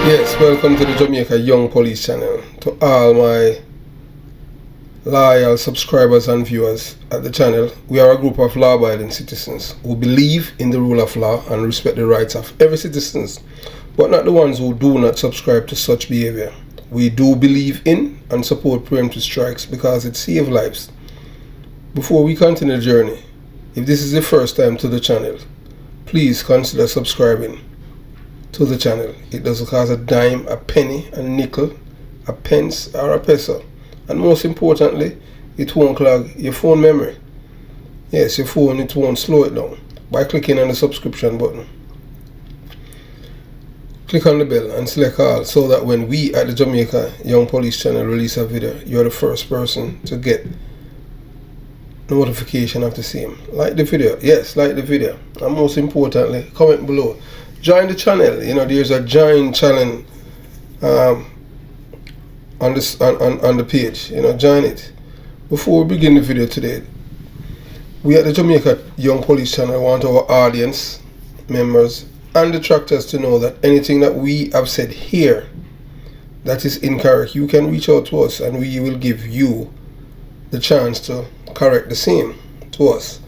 Yes, welcome to the Jamaica Young Police channel. To all my loyal subscribers and viewers at the channel, we are a group of law-abiding citizens who believe in the rule of law and respect the rights of every citizen, but not the ones who do not subscribe to such behavior. We do believe in and support preemptive strikes because it saves lives. Before we continue the journey, if this is the first time to the channel, please consider subscribing to the channel. It doesn't cost a dime, a penny, a nickel, a pence, or a peso. And most importantly, it won't clog your phone memory. Yes, your phone, it won't slow it down. By clicking on the subscription button, click on the bell and select all, so that when we at the Jamaica Young Police channel release a video, you're the first person to get notification of the same. Like the video, yes, like the video, and most importantly, comment below. Join the channel. There's a join channel on the page. Join it. Before we begin the video today, we at the Jamaica Young Police channel want our audience members and detractors to know that anything that we have said here that is incorrect, you can reach out to us and we will give you the chance to correct the same to us.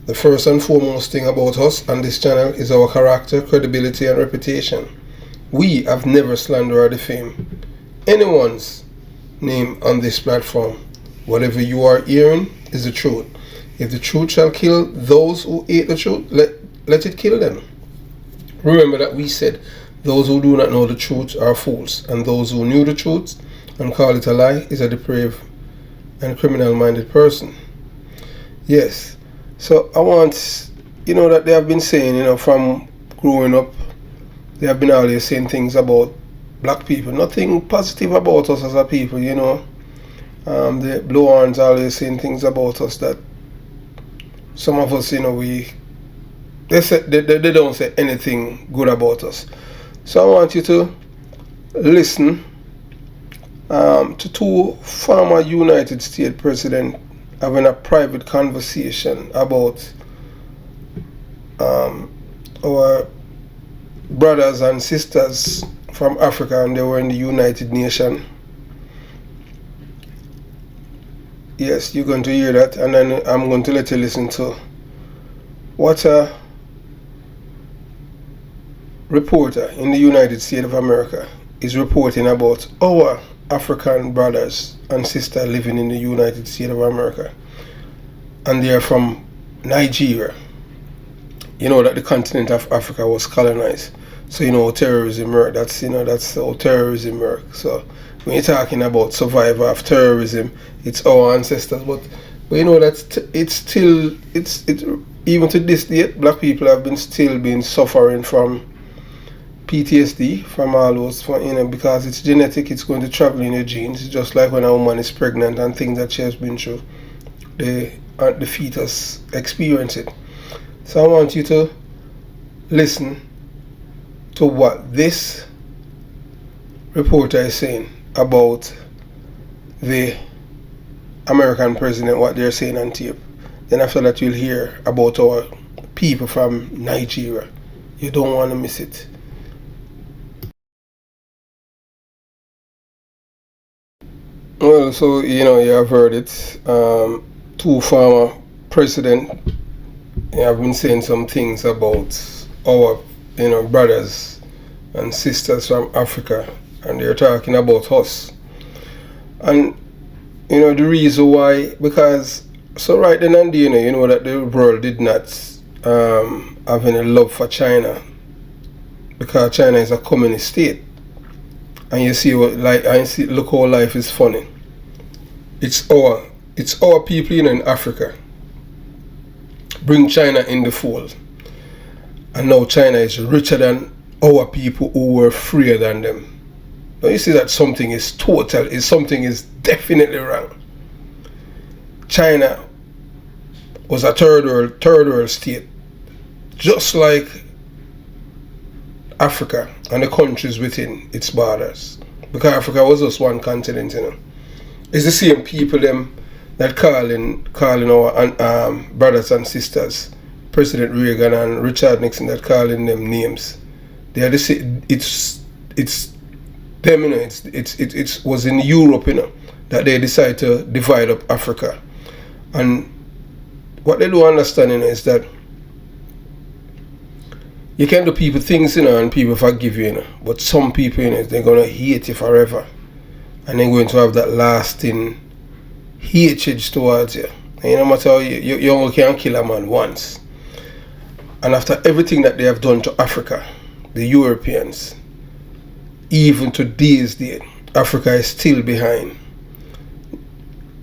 The first and foremost thing about us on this channel is our character, credibility, and reputation. We have never slandered or defamed anyone's name on this platform. Whatever you are hearing is the truth. If the truth shall kill those who hate the truth, let it kill them. Remember that we said those who do not know the truth are fools, and those who knew the truth and call it a lie is a depraved and criminal-minded person. Yes. So I want, that they have been saying, from growing up, they have been always saying things about black people. Nothing positive about us as a people, The blue horns always saying things about us that some of us, they don't say anything good about us. So I want you to listen to two former United States presidents having a private conversation about our brothers and sisters from Africa, and they were in the United Nations. Yes, you're going to hear that, and then I'm going to let you listen to what a reporter in the United States of America is reporting about our African brothers and sisters living in the United States of America, and they are from Nigeria. That the continent of Africa was colonized. So terrorism work. That's how terrorism work. So when you're talking about survival of terrorism, it's our ancestors. But that it's even to this day, black people have been suffering from PTSD from all those, because it's genetic. It's going to travel in your genes. It's just like when a woman is pregnant and things that she has been through, the fetus experience it. So I want you to listen to what this reporter is saying about the American president, what they're saying on tape. Then after that, you'll hear about our people from Nigeria. You don't want to miss it. Well, so you have heard it. Two former presidents have been saying some things about our brothers and sisters from Africa, and they're talking about us. And the reason why, because so right then and there, that the world did not have any love for China, because China is a communist state. And you see look how life is funny. It's our people in Africa bring China in the fold, and now China is richer than our people who were freer than them. Now you see that something is definitely wrong. China was a third world state, just like Africa and the countries within its borders, because Africa was just one continent. It's the same people them that calling our brothers and sisters, President Reagan and Richard Nixon, that calling them names. They are the same. it's them, you know, it was in Europe, you know, that they decided to divide up Africa. And what they don't understand, you know, is that you can do people things, you know, and people forgive you, you know. But some people, you know, they're gonna hate you forever, and they're going to have that lasting hatred towards you. And no matter how you only can kill a man once. And after everything that they have done to Africa, the Europeans, even to this day, Africa is still behind.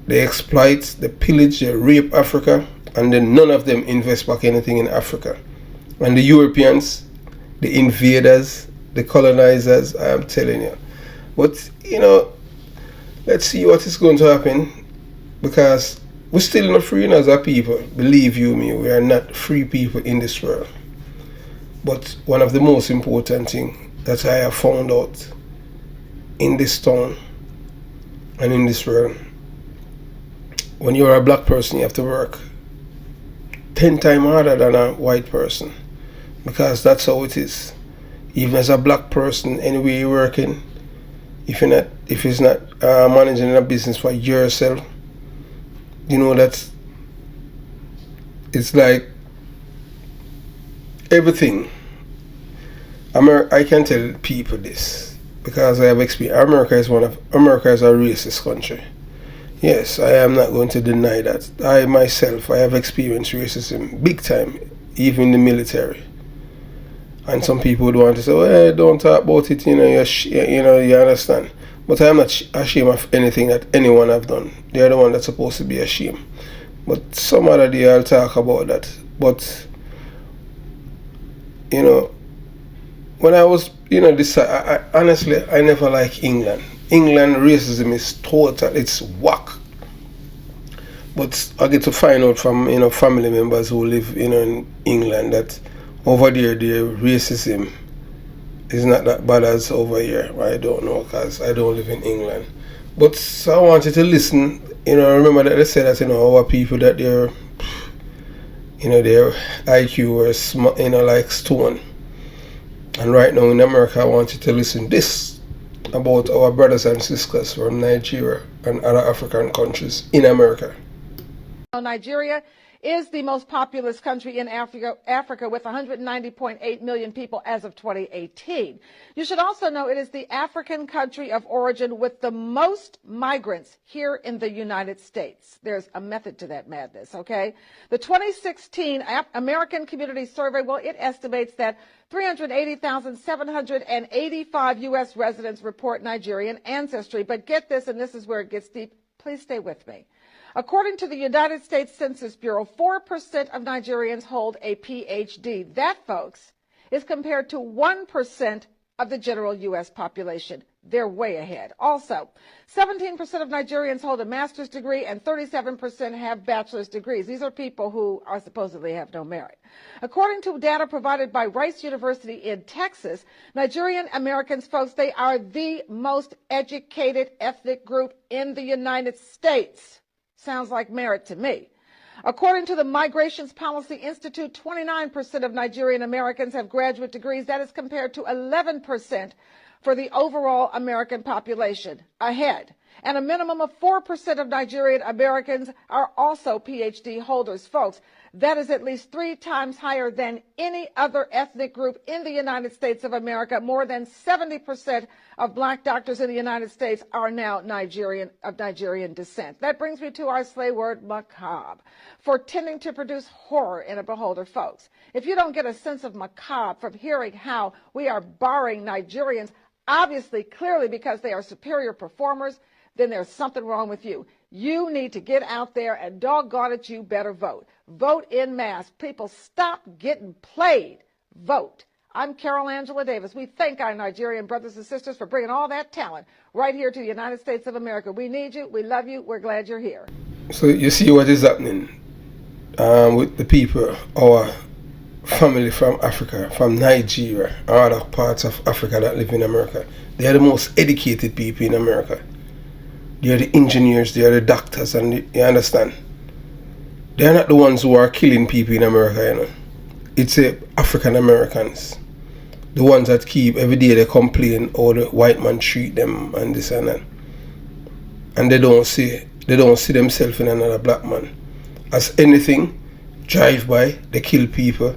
They exploit, they pillage, they rape Africa, and then none of them invest back anything in Africa. And the Europeans, the invaders, the colonizers, I am telling you. But, you know, let's see what is going to happen, because we're still not free as a people. Believe you me, we are not free people in this world. But one of the most important things that I have found out in this town and in this world, when you're a black person, you have to work 10 times harder than a white person, because that's how it is. Even as a black person, anyway you're working, if it's not managing a business for yourself, you know that it's like everything. I can tell people this because I have experience. America is a racist country. Yes, I am not going to deny that. I myself, I have experienced racism big time, even in the military. And some people would want to say, well, don't talk about it, you know, you understand. But I am not ashamed of anything that anyone have done. They are the one that's supposed to be ashamed. But some other day I'll talk about that. But, you know, when I was, you know, I honestly, I never like England. England racism is total, it's whack. But I get to find out from, you know, family members who live, you know, in England that over there, their racism is not that bad as over here. I don't know, because I don't live in England. But so I wanted to listen, you know, remember that they said that, you know, our people that they're, you know, their IQ was, you know, like stone. And right now in America, I want you to listen this about our brothers and sisters from Nigeria and other African countries in America. Nigeria is the most populous country in Africa with 190.8 million people as of 2018. You should also know it is the African country of origin with the most migrants here in the United States. There's a method to that madness, okay? The 2016 American Community Survey, well, it estimates that 380,785 U.S. residents report Nigerian ancestry. But get this, and this is where it gets deep. Please stay with me. According to the United States Census Bureau, 4% of Nigerians hold a PhD. That, folks, is compared to 1% of the general U.S. population. They're way ahead. Also, 17% of Nigerians hold a master's degree and 37% have bachelor's degrees. These are people who are supposedly have no merit. According to data provided by Rice University in Texas, Nigerian Americans, folks, they are the most educated ethnic group in the United States. Sounds like merit to me. According to the Migrations Policy Institute, 29% of Nigerian Americans have graduate degrees. That is compared to 11% for the overall American population. Ahead. And a minimum of 4% of Nigerian Americans are also PhD holders. Folks, that is at least 3 times higher than any other ethnic group in the United States of America. More than 70% of black doctors in the United States are now Nigerian descent. That brings me to our slay word, macabre, for tending to produce horror in a beholder, folks. If you don't get a sense of macabre from hearing how we are barring Nigerians, obviously, clearly because they are superior performers, then there's something wrong with you. You need to get out there and doggone it, you better vote. Vote en masse. People, stop getting played. Vote. I'm Carol Angela Davis. We thank our Nigerian brothers and sisters for bringing all that talent right here to the United States of America. We need you. We love you. We're glad you're here. So you see what is happening with the people, our family from Africa, from Nigeria, or other parts of Africa that live in America. They are the most educated people in America. They are the engineers, they are the doctors, and you understand? They are not the ones who are killing people in America, you know. It's African Americans. The ones that keep every day they complain how the white man treat them and this and that. And they don't see themselves in another black man. As anything, drive by, they kill people.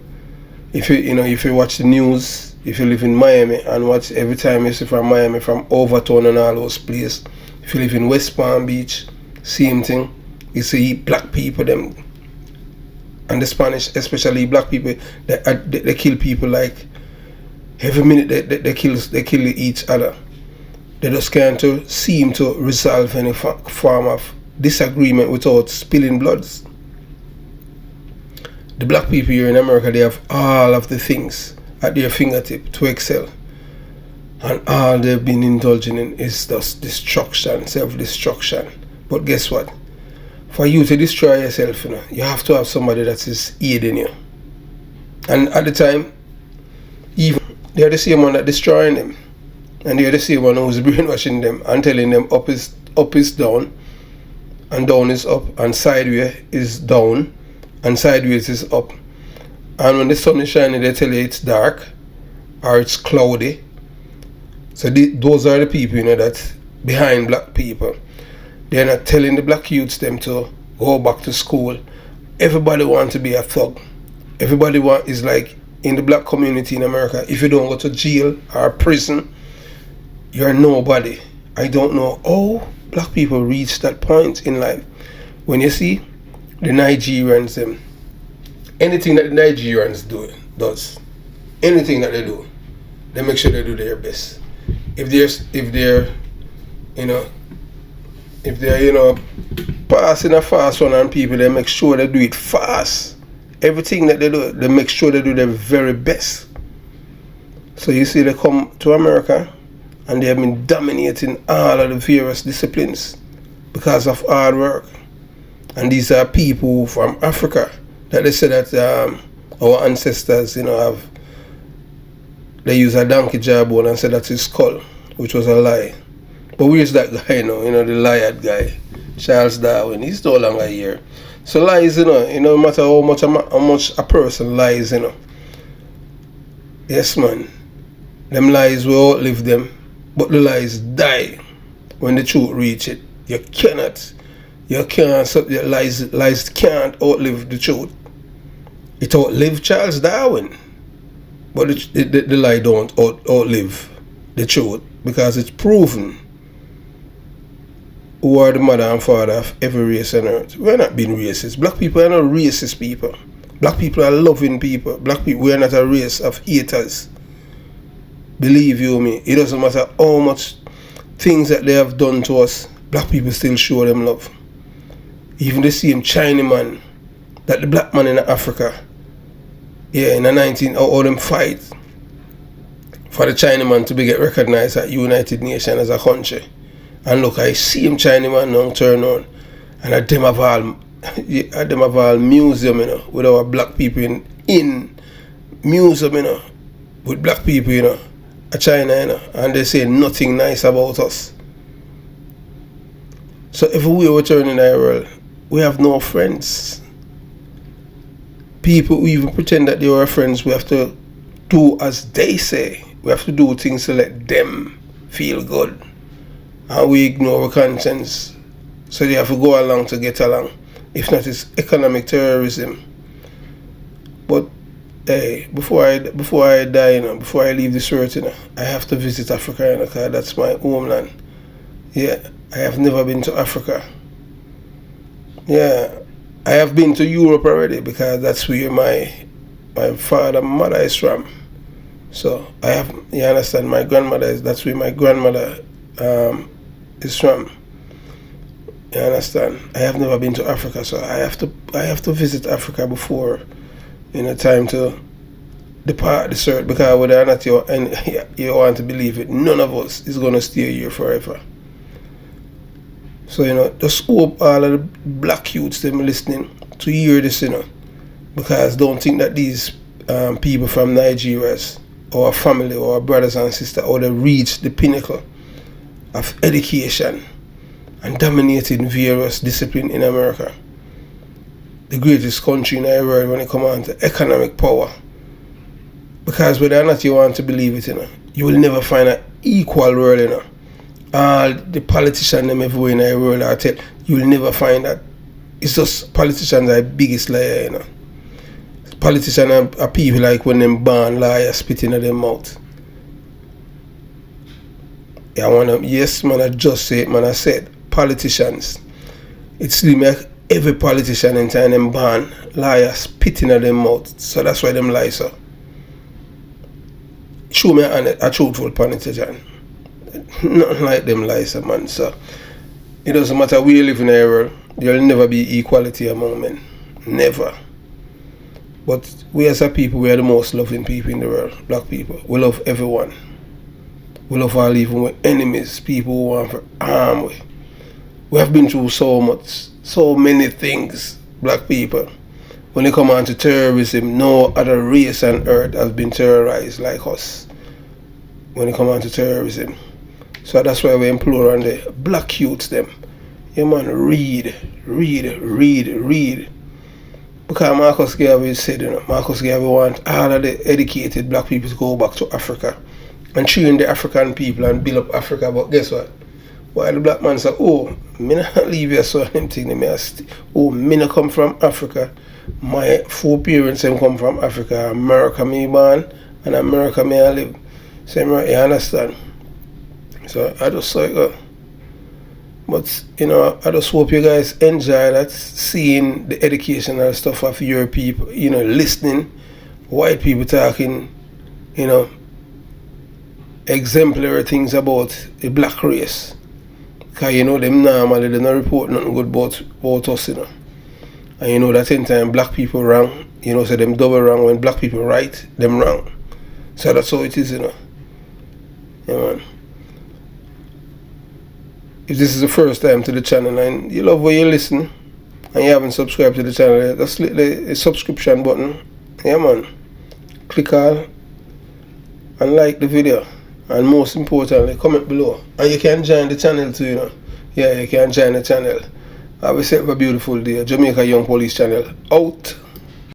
If you watch the news, if you live in Miami and watch every time you see from Miami, from Overtown and all those places, if you live in West Palm Beach, same thing. You see black people them, and the Spanish, especially black people, they kill people like every minute. They kill each other. They just can't seem to resolve any form of disagreement without spilling bloods. The black people here in America, they have all of the things at their fingertip to excel, and all they've been indulging in is just destruction, self-destruction. But guess what? For you to destroy yourself, you have to have somebody that is aiding you. And at the time, even they're the same one that destroying them, and they're the same one who's brainwashing them and telling them up is down, and down is up, and sideways is down, and sideways is up. And when the sun is shining, they tell you it's dark or it's cloudy. So those are the people, that behind black people. They're not telling the black youths them to go back to school. Everybody wants to be a thug. Everybody is like in the black community in America. If you don't go to jail or prison, you're nobody. I don't know how black people reach that point in life. When you see the Nigerians, them, anything that the Nigerians does, anything that they do, they make sure they do their best. If they're passing a fast one on people, they make sure they do it fast. Everything that they do, they make sure they do their very best. So you see, they come to America and they have been dominating all of the various disciplines because of hard work. And these are people from Africa that they say that our ancestors, they use a donkey jawbone and say that's his skull, which was a lie. But where's that guy now? The liar guy, Charles Darwin. He's no longer here. So lies, no matter how much a person lies, Yes, man. Them lies will outlive them, but the lies die when the truth reach it. You can't. The lies can't outlive the truth. It outlived Charles Darwin, but the lie don't outlive the truth because it's proven. Who are the mother and father of every race on earth? We're not being racist. Black people are not racist people. Black people are loving people. Black people, we are not a race of haters. Believe you me, it doesn't matter how much things that they have done to us, black people still show them love. Even the same Chinaman that the black man in Africa, in the all them fight for the Chinaman to get recognized at United Nations as a country. And look, I see him Chinaman now turn on, and at them have all museum, with our black people in museum, with black people, at China, and they say nothing nice about us. So everywhere we turn in our world, we have no friends. People who even pretend that they are friends, we have to do as they say. We have to do things to let them feel good. And we ignore our conscience. So they have to go along to get along. If not, it's economic terrorism. But hey, before I die, before I leave this earth, I have to visit Africa, because that's my homeland. Yeah, I have never been to Africa. Yeah, I have been to Europe already, because that's where my father and mother is from. So you understand, that's where my grandmother is from. You understand? I have never been to Africa, so I have to visit Africa before time to depart this earth, because whether or not you want to believe it, none of us is going to stay here forever. So just hope all of the black youths them listening to hear this, because don't think that these people from Nigeria, or family, or brothers and sisters, or they reach the pinnacle of education and dominating various disciplines in America, the greatest country in the world when it comes on to economic power. Because whether or not you want to believe it, you will never find an equal world, All the politicians them everywhere in the world are tell you will never find that. It's just politicians are the biggest liar, Politicians are people like when them born liars spitting at their mouth. Yes, man, I just say it, man, I said politicians. It's like every politician in time them born liars spitting at their mouth. So that's why them lies, sir. Show me a truthful politician. Nothing like them lies, man. So it doesn't matter where you live in the world, there will never be equality among men. Never. But we as a people, we are the most loving people in the world, black people. We love everyone. We love all, even with enemies, people who want to harm we. We have been through so much, so many things, black people. When it comes on to terrorism, no other race on earth has been terrorized like us. When it comes on to terrorism. So that's why we implore on the black youths them. Yeah, man, read. Because Marcus Garvey said, Marcus Garvey wants all of the educated black people to go back to Africa and train the African people and build up Africa. But guess what? While the black man say, oh, me not leave here so them thing, me not come from Africa. My 4 parents them come from Africa. America me born and America me I live. So you understand? So I just saw it go. But I just hope you guys enjoy that, seeing the educational stuff of your people, listening, white people talking, exemplary things about the black race. Because them normally they don't report nothing good about us, And that in time black people wrong, so them double wrong. When black people right, them wrong. So that's how it is, Yeah, man. If this is the first time to the channel and you love what you listen and you haven't subscribed to the channel, just click the subscription button. Yeah, man. Click all and like the video. And most importantly, comment below. And you can join the channel too, Yeah, you can join the channel. Have yourself a beautiful day. Jamaica Young Police channel out.